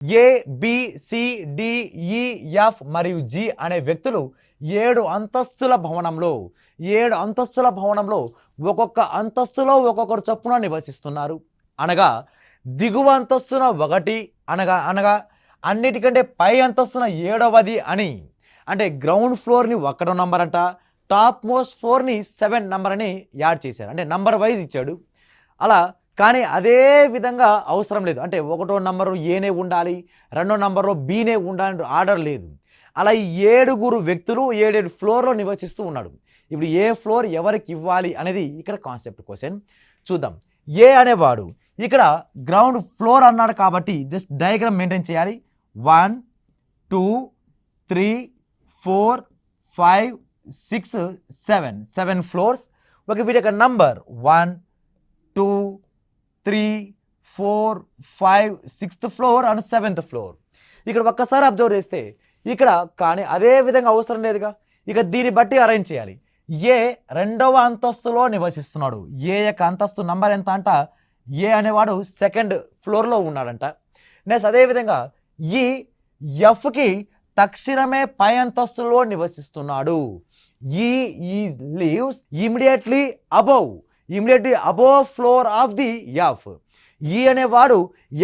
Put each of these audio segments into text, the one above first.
ఏ, B, C, D, ఈ, F మరియు G అనే వ్యక్తులు 7 అంతస్తుల భవనంలో 7 అంతస్తుల భవనంలో ఒక్కొక్క అంతస్తులో ఒక్కొక్కరు చొప్పున నివసిస్తున్నారు. అనగా దిగువ అంతస్తున 1 అనగా అనగా అన్నిటికంటే పై అంతస్తున 7వది అని. అంటే గ్రౌండ్ ఫ్లోర్‌ని 1 నంబర్ అంట, టాప్ మోస్ట్ ఫ్లోర్‌ని 7 నంబర్ అని యాడ్ చేశారు. అంటే నంబర్ వైస్ ఇచ్చాడు. అలా కానీ అదే విధంగా అవసరం లేదు. అంటే ఒకటో నంబరు ఏనే ఉండాలి, రెండో నంబర్‌లో బీనే ఉండాలని ఆర్డర్ లేదు. అలా ఈ 7గురు వ్యక్తులు 7 ఫ్లోర్‌లో నివసిస్తూ ఉన్నాడు. ఇప్పుడు ఏ ఫ్లోర్ ఎవరికి ఇవ్వాలి అనేది ఇక్కడ కాన్సెప్ట్ క్వశ్చన్. చూద్దాం. ఏ అనేవాడు ఇక్కడ గ్రౌండ్ ఫ్లోర్ అన్నాడు కాబట్టి జస్ట్ డయాగ్రామ్ మెయింటైన్ చేయాలి. 1, 2, 3, 4, 5, 6, 7 ఫ్లోర్స్. వీటి యొక్క number 1, 2, 3, 4, 5, 6th floor and 7th floor. ఇక్కడ ఒక్కసారి అబ్జర్వ్ చేస్తే ఇక్కడ కానీ అదే విధంగా అవసరం లేదుగా. ఇక దీన్ని బట్టి అరేంజ్ చేయాలి. ఏ 2వ అంతస్తులో నివసిస్తున్నాడు. ఏ యొక్క అంతస్తు నంబర్ ఎంత అంట, ఏ అనేవాడు 2nd ఫ్లోర్లో ఉన్నాడంట. నెక్స్ట్ అదేవిధంగా ఈ ఎఫ్కి తక్షణమే పై అంతస్తులో నివసిస్తున్నాడు. ఈ leaves immediately above floor of the F. ఈ అనేవాడు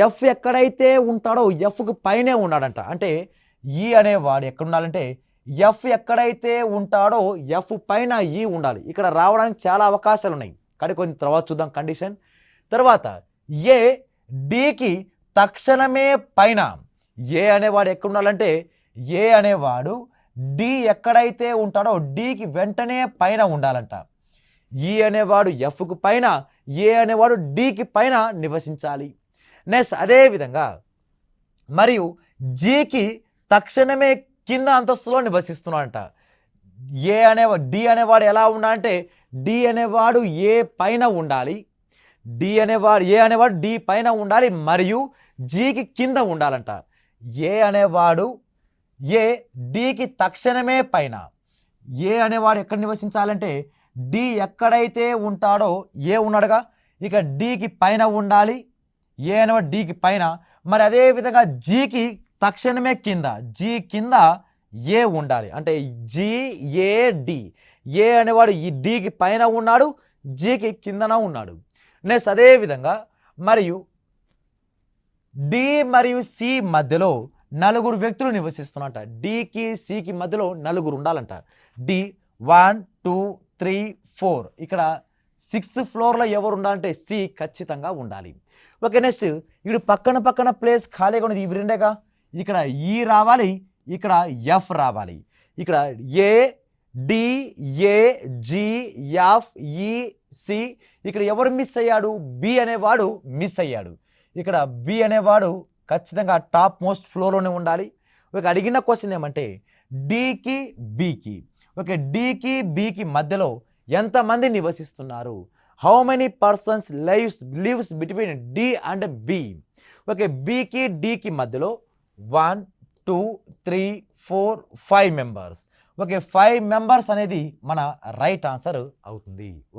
ఎఫ్ ఎక్కడైతే ఉంటాడో ఎఫ్కి పైనే ఉన్నాడంట. అంటే ఈ అనేవాడు ఎక్కడ ఉండాలంటే ఎఫ్ ఎక్కడైతే ఉంటాడో ఎఫ్ పైన ఈ ఉండాలి. ఇక్కడ రావడానికి చాలా అవకాశాలు ఉన్నాయి కానీ కొంచెం తర్వాత చూద్దాం కండిషన్. తర్వాత ఏ డికి తక్షణమే పైన. ఏ అనేవాడు ఎక్కడ ఉండాలంటే ఏ అనేవాడు డి ఎక్కడైతే ఉంటాడో డికి వెంటనే పైన ఉండాలంట. ఈ అనేవాడు ఎఫ్కు పైన, ఏ అనేవాడు డికి పైన నివసించాలి. నెక్స్ట్ అదేవిధంగా మరియు జికి తక్షణమే కింద అంతస్తులో నివసిస్తున్నాడంట. డి అనేవాడు ఎలా ఉండాలంటే డి అనేవాడు ఏ పైన ఉండాలి, ఏ అనేవాడు డి పైన ఉండాలి మరియు జికి కింద ఉండాలంట. ఏ అనేవాడు ఏ డికి తక్షణమే పైన. ఏ అనేవాడు ఎక్కడ నివసించాలంటే డి ఎక్కడైతే ఉంటాడో ఏ ఉన్నాడుగా, ఇక డికి పైన ఉండాలి. ఏ అనేవాడు డికి పైన. మరి అదేవిధంగా జికి తక్షణమే కింద, జి కింద ఏ ఉండాలి. అంటే జిఏడి. ఏ అనేవాడు ఈ డికి పైన ఉన్నాడు, జికి కిందన ఉన్నాడు. నెక్స్ట్ అదేవిధంగా మరియు డి మరియు సి మధ్యలో 4 వ్యక్తులు నివసిస్తున్నట. డికి సికి మధ్యలో 4 ఉండాలంట. డి 1, 2, 3, 4. ఇక్కడ 6th ఫ్లోర్లో ఎవరు ఉండాలంటే సి ఖచ్చితంగా ఉండాలి. ఓకే. నెక్స్ట్ ఇప్పుడు పక్కన ప్లేస్ ఖాళీగా ఉన్నది. ఇవి రెండేగా. ఇక్కడ ఈ రావాలి, ఇక్కడ ఎఫ్ రావాలి. ఇక్కడ A D A G F E C. ఇక్కడ ఎవరు మిస్ అయ్యాడు, బి అనేవాడు మిస్ అయ్యాడు. ఇక్కడ బి అనేవాడు ఖచ్చితంగా టాప్ మోస్ట్ ఫ్లోర్లోనే ఉండాలి. ఒక అడిగిన క్వశ్చన్ ఏమంటే డికి బికి, ఓకే, డికి బికి మధ్యలో ఎంతమంది నివసిస్తున్నారు, how many persons lives between D and B. Okay, బికి డికి మధ్యలో 1, 2, 3, 4, 5 మెంబర్స్. ఓకే, 5 మెంబర్స్ అనేది మన రైట్ ఆన్సర్ అవుతుంది.